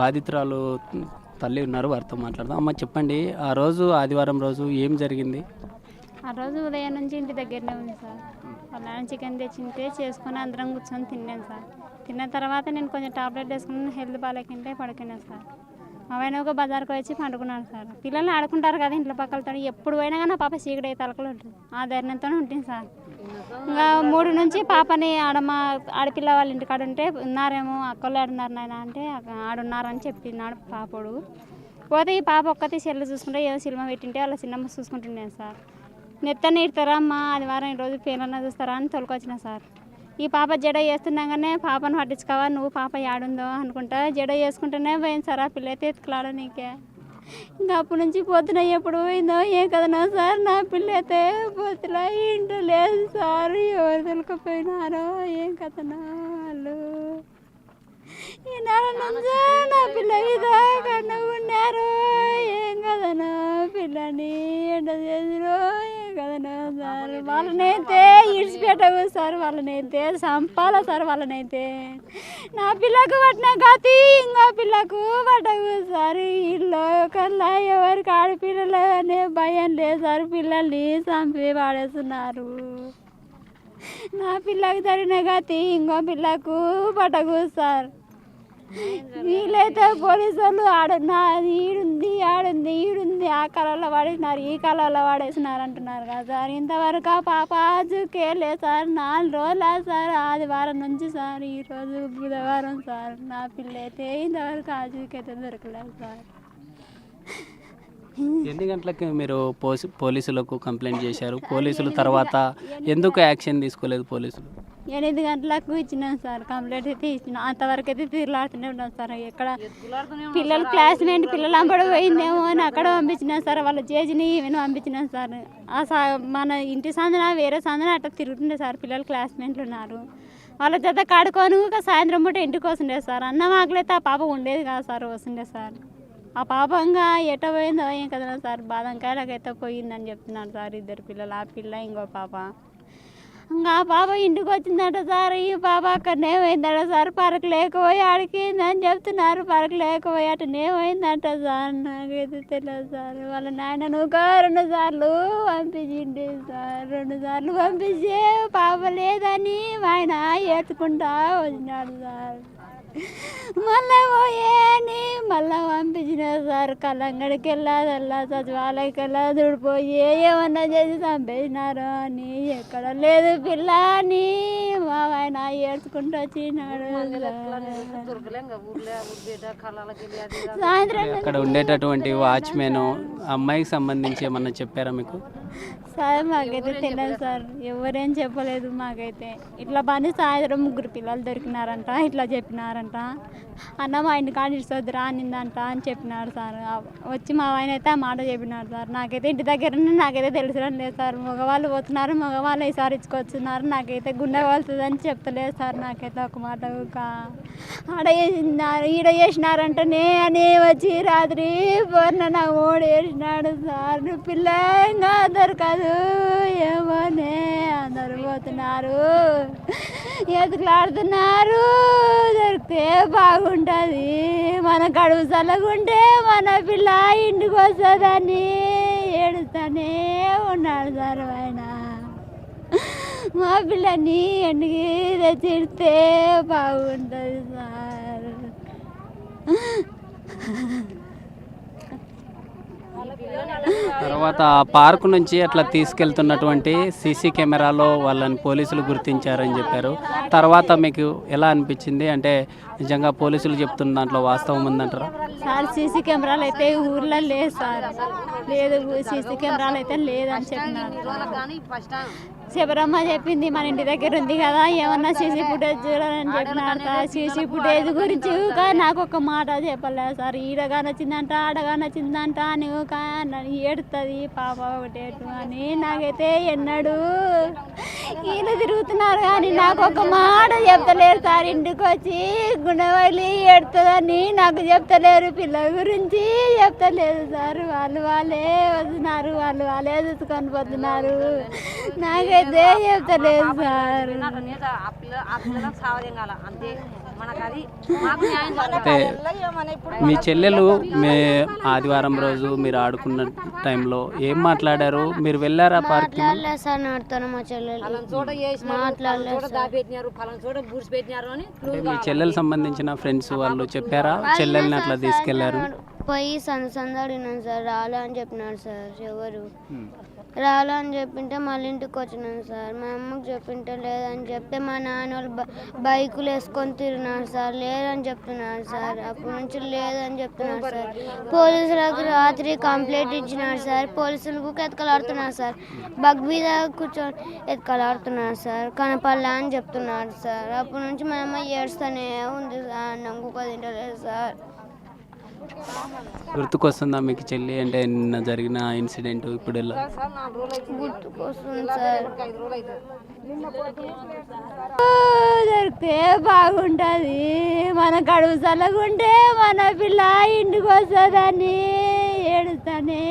బాధితురాలు తల్లి ఉన్నారు, వారితో మాట్లాడదాం. అమ్మ చెప్పండి, ఆ రోజు ఆదివారం రోజు ఏం జరిగింది? ఆ రోజు ఉదయం నుంచి ఇంటి దగ్గరనే ఉంది సార్. వాళ్ళ నాన్న చికెన్ తెచ్చింటే చేసుకొని అందరం కూర్చొని తిన్నాను సార్. తిన్న తర్వాత నేను కొంచెం టాబ్లెట్ వేసుకుని హెల్త్ బాగాలేకుంటే పడుకున్నాను సార్. మా ఆయన ఒక బజార్కి వచ్చి పండుకున్నాను సార్. పిల్లల్ని ఆడుకుంటారు కదా ఇంట్లో పక్కలతో, ఎప్పుడు పోయినా కానీ నా పాప చీకటి తలకలు ఉంటుంది. ఆ ధైర్యంతోనే ఉంటుంది సార్. ఇంకా 3 నుంచి పాపని మా ఆడపిల్ల వాళ్ళ ఇంటికాడ ఉంటే ఉన్నారేమో, అక్కలు ఆడున్నారు నాయన అంటే ఆడున్నారని చెప్పినాడు పాపడు. పోతే ఈ పాప ఒక్కతే సెల్లు చూసుకుంటే ఏదో సినిమా పెట్టింటే వాళ్ళ చిన్నమ్మ చూసుకుంటున్నాను సార్. నెత్తని ఇడతారా అమ్మా, ఆదివారం ఈరోజు పేర్లన్నా చూస్తారా అని తొలకొచ్చిన సార్. ఈ పాప జడ వేస్తున్నాగానే పాపను పట్టించుకోవా, నువ్వు పాప యాడుందో అనుకుంటా జడ వేసుకుంటూనే పోయింది సార్. ఆ పిల్ల అయితే ఎత్తుకులాడ నీకే. ఇంకా అప్పటి నుంచి పొద్దున ఎప్పుడు పోయిందో ఏం కదనో సార్. నా పిల్ల అయితే పొద్దున ఇంట్లో లేదు సార్. ఎవరు తొలకపోయినారో ఏం కథనో వాళ్ళు. ఈ నెల నుంచి నా పిల్ల ఇదాకా ఉన్నారు. ఏం కదనో పిల్లని ఎండ చేసిరో ఏం కదనో సార్. వాళ్ళనైతే ఇడిచిపెట్టవు సార్, వాళ్ళనైతే చంపాల సార్. వాళ్ళనైతే నా పిల్లకు పట్టిన గతి ఇంకో పిల్లకు పట్టవు సార్. ఇల్లు కల్లా ఎవరికి ఆడపిల్లలు అనే భయం లేదు సార్. పిల్లల్ని చంపి పాడేస్తున్నారు. నా పిల్లకు జరిగిన గతి ఇంకో పిల్లకు పట్టకు సార్. వీళ్ళైతే పోలీసు వాళ్ళు ఆడున్నా ఈడుంది ఆడుంది ఈడుంది, ఆ కాలంలో వాడేసినారు ఈ కాలంలో వాడేసినారు అంటున్నారు కదా సార్. ఇంతవరకు ఆ పాప ఆజుకే లేదు సార్. 4 రోజులు సార్, ఆదివారం నుంచి సార్ ఈరోజు బుధవారం సార్. నా పిల్ల అయితే ఇంతవరకు ఆజుకైతే దొరకలేదు సార్. ఎన్ని గంటలకు మీరు పోలీసులకు కంప్లైంట్ చేశారు? పోలీసులు తర్వాత ఎందుకు యాక్షన్ తీసుకోలేదు పోలీసులు? 8 గంటలకు ఇచ్చినాం సార్. కంప్లైంట్ అయితే ఇచ్చినాం. అంతవరకు అయితే తిరుగులాడుతూనే ఉన్నాం సార్. ఎక్కడ పిల్లలు క్లాస్మేట్ పిల్లలు అంబడి పోయిందేమో అని అక్కడ పంపించినాం సార్. వాళ్ళ జేజీని ఈమెను పంపించినాం సార్. మన ఇంటి సందన వేరే సందన అట్లా తిరుగుతుండే సార్. పిల్లలు క్లాస్మేట్లు ఉన్నారు, వాళ్ళ జత కాడుకొని సాయంత్రం పూట ఇంటికి వస్తుండే సార్. అన్నం ఆకలైతే ఆ పాప ఉండేది కాదు సార్, వస్తుండే సార్. ఆ పాప ఇంకా ఎట పోయిందో ఏం కదా సార్. బాదంకాయలకైతే పోయిందని చెప్తున్నాడు సార్. 2 పిల్లలు, ఆ పిల్ల ఇంకో పాప. ఇంకా ఆ పాప ఇంటికి వచ్చిందట సార్. ఈ పాప అక్కడనే పోయిందట సార్. పరకు లేకపోయి ఆడికిందని చెప్తున్నారు. పరకు లేకపోయి అటనే పోయిందట సార్. నాకైతే తెలియదు సార్. వాళ్ళ నాయనను 2 సార్లు పంపించింది సార్. 2 సార్లు పంపించి పాప లేదని ఆయన ఎత్తుకుంటా వచ్చినాడు సార్. మళ్ళీ పోయేని మళ్ళీ పంపించిన సార్. కళ్ళంగడికి వెళ్ళాదల్లా సచివాలయకి వెళ్ళా దుడిపోయి ఏమన్నా చేసి చంపేసినారు అని. ఎక్కడ లేదు పిల్ల అని మా ఆయన ఏడ్చుకుంటూ వచ్చినాడు. సాయంత్రం అక్కడ ఉండేటటువంటి వాచ్మెన్ అమ్మాయికి సంబంధించి ఏమన్నా చెప్పారా మీకు? సార్ మాకైతే తెలియదు సార్, ఎవరేం చెప్పలేదు మాకైతే. ఇట్లా పని సాయంత్రం 3 పిల్లలు దొరికినారంట, ఇట్లా చెప్పినారంట. అన్న మా ఇంటి కాడ ఇడిసొద్దురా అనిందంట అని చెప్పినాడు సార్. వచ్చి మా ఆయన అయితే ఆ మాట చెప్పినాడు సార్. నాకైతే ఇంటి దగ్గర నాకైతే తెలిసడం లేదు సార్. మగవాళ్ళు పోతున్నారు, మగవాళ్ళు ఈసారి ఇచ్చుకొచ్చున్నారు. నాకైతే గుండె వలుతుందని చెప్తలేదు సార్. నాకైతే ఒక మాట ఆడ వేసినారు ఈడ వేసినారంటనే అని వచ్చి రాత్రి పొన్న నా ఓడి వేసినాడు సార్. పిల్ల ఇంకా దొరకదు ఏమోనే, అందరు పోతున్నారు ఎదుగులాడుతున్నారు. దొరికితే బాగుంటుంది, మన కడుపు చల్లగుంటే మన పిల్ల ఇంటికి వస్తుందని ఏడుస్తూనే ఉన్నాడు సార్ ఆయన. మా పిల్లని ఎండికి తెచ్చిడితే బాగుంటుంది సార్. తర్వాత ఆ పార్కు నుంచి అట్లా తీసుకెళ్తున్నటువంటి సీసీ కెమెరాలో వాళ్ళని పోలీసులు గుర్తించారని చెప్పారు. తర్వాత మీకు ఎలా అనిపించింది? అంటే నిజంగా పోలీసులు చెప్తున్న దాంట్లో వాస్తవం ఉందంటారా? సార్ సీసీ కెమెరాలు అయితే ఊర్లో లేదు సార్. లేదు, సీసీ కెమెరాలు అయితే లేదని చెప్పినారు. శబరమ్మ చెప్పింది మన ఇంటి దగ్గర ఉంది కదా, ఏమన్నా సీసీ ఫుటేజ్ చూడాలని చెప్పినారు సార్. సీసీ ఫుటేజ్ గురించి నాకు ఒక మాట చెప్పలేదు సార్. ఈడగా నచ్చిందంట ఆడగా నచ్చిందంట అని ఏడుతుంది పాప ఒకటేటు అని. నాకైతే ఎన్నడు ఈయన తిరుగుతున్నారు కానీ నాకు ఒక మాట చెప్తలేరు సార్. ఇంటికి వచ్చి గుండెవల్లి ఏడుతుందని నాకు చెప్తలేరు. పిల్లల గురించి చెప్తలేదు సార్. వాళ్ళే వస్తున్నారు, వాళ్ళే చూసుకొని పోతున్నారు. నాకైతే చెప్తలేదు సార్. అయితే మీ చెల్లెలు ఆదివారం రోజు మీరు ఆడుకున్న టైంలో ఏం మాట్లాడారు? మీరు వెళ్ళారా పార్క్? మాట్లాడలేదు సార్ నాడుతాను మా చెల్లెలు మాట్లాడలేదు మీ చెల్లెలు సంబంధించిన ఫ్రెండ్స్ వాళ్ళు చెప్పారా చెల్లెల్ని అట్లా తీసుకెళ్లారు? పోయి సందడినాను సార్ రాలే అని చెప్పినాడు సార్ ఎవరు రాలే అని చెప్పింటే మళ్ళీ ఇంటికి వచ్చినాను సార్. మా అమ్మకి చెప్పింటే లేదని చెప్తే మా నాన్న వాళ్ళు బైకులు వేసుకొని తిరిగినారు సార్. లేదని చెప్తున్నాడు సార్. అప్పటి నుంచి లేదని చెప్తున్నాడు సార్. పోలీసులకు రాత్రి కంప్లైంట్ ఇచ్చినాడు సార్. పోలీసులకు ఎత్తుకలాడుతున్నారు సార్. బగ్ మీద కూర్చొని ఎత్తుకలాడుతున్నారు సార్. కనపల్లా అని చెప్తున్నాడు సార్. అప్పటి నుంచి మా అమ్మ ఏడుస్తూనే ఉంది సార్. నమ్ముకు తింటలేదు సార్. గుర్తుకొస్తుందా మీకు చెల్లి అంటే నిన్న జరిగిన ఇన్సిడెంట్ ఇప్పుడు ఎలా గుర్తుకొస్తుంది సార్. దొరికితే బాగుంటుంది, మన కడుపు చల్లగుంటే మన పిల్ల ఇంటికి వస్తుందని ఏడుస్తూనే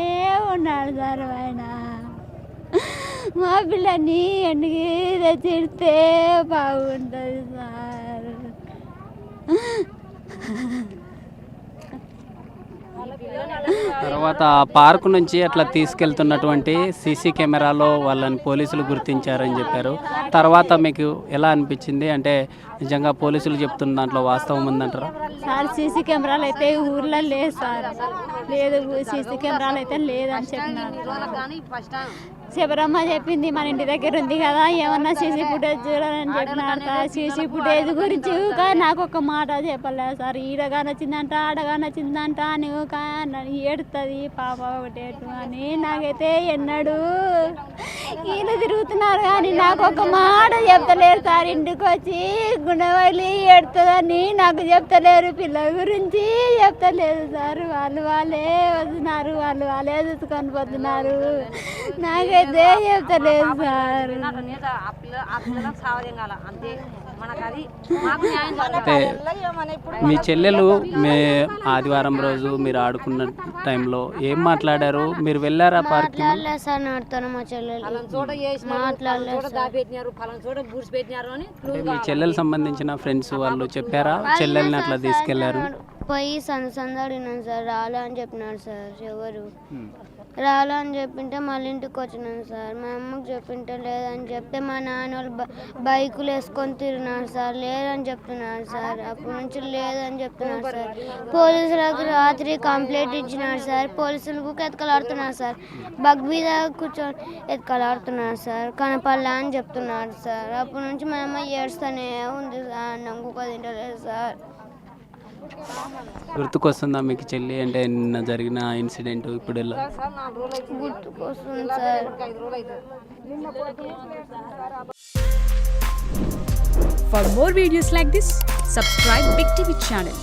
ఉన్నాడు సార్. ఆయన మా పిల్లని ఇంటికి తెచ్చిస్తే బాగుంటుంది సార్. తర్వాత ఆ పార్కు నుంచి అట్లా తీసుకెళ్తున్నటువంటి సీసీ కెమెరాలో వాళ్ళని పోలీసులు గుర్తించారని చెప్పారు. తర్వాత మీకు ఎలా అనిపించింది? అంటే నిజంగా పోలీసులు చెప్తున్న దాంట్లో వాస్తవం ఉందంటారా? సార్ సీసీ కెమెరాలు అయితే ఊర్లో లేదు సార్. లేదు సీసీ కెమెరాలు అయితే లేదని చెప్పినారు. శబరమ్మ చెప్పింది మన ఇంటి దగ్గర ఉంది కదా, ఏమన్నా సీసీ ఫుటేజ్ చూడాలని చెప్పినారు సార్. సీసీ ఫుటేజ్ గురించి నాకు ఒక మాట చెప్పలేదు సార్. ఈడగా నచ్చిందంట ఆడగా నచ్చిందంట అని ఏడుతుంది పాప ఒకటేటు అని. నాకైతే ఎన్నడు ఈయన తిరుగుతున్నారు కానీ నాకు ఒక మాట చెప్తలేరు సార్. ఇంటికి వచ్చి గుండెవల్లి ఏడుతుందని నాకు చెప్తలేరు. పిల్లల గురించి చెప్తలేదు సార్. వాళ్ళే వస్తున్నారు, వాళ్ళే చూసుకొని పోతున్నారు. నాకైతే చెప్తలేదు సార్. అయితే మీ చెల్లెలు ఆదివారం రోజు మీరు ఆడుకున్న టైంలో ఏం మాట్లాడారు? మీరు వెళ్ళారా పార్క్? మాట్లాడలేదు సార్ నాడుతాను మా చెల్లెలు మాట్లాడలేదు సార్. మీ చెల్లెలు సంబంధించిన ఫ్రెండ్స్ వాళ్ళు చెప్పారా చెల్లెల్ని అట్లా తీసుకెళ్లారు? పోయి సందడినాను సార్. రాలే అని చెప్పినాడు సార్ ఎవరు రాలే అని చెప్పింటే మళ్ళీ ఇంటికి వచ్చినాను సార్. మా అమ్మకి చెప్పింటే లేదని చెప్తే మా నాన్న వాళ్ళు బైకులు వేసుకొని తిరిగినారు సార్. లేదని చెప్తున్నాడు సార్. అప్పటి నుంచి లేదని చెప్తున్నాడు సార్. పోలీసులకు రాత్రి కంప్లైంట్ ఇచ్చినాడు సార్. పోలీసులకు ఎత్తుకలాడుతున్నారు సార్. బగ్ మీద కూర్చొని ఎత్తుకలాడుతున్నారు సార్. కనపల్లా అని చెప్తున్నాడు సార్. అప్పటి నుంచి మా అమ్మ ఏడుస్తూనే ఉంది సార్. నమ్ముకు తింటలేదు సార్. గుర్తుకొస్తుందా మీకు చెల్లి అంటే నిన్న జరిగిన ఇన్సిడెంట్ ఇప్పుడు ఎలా గుర్తుకొస్తుంది sir. For more videos like this, subscribe Big TV channel.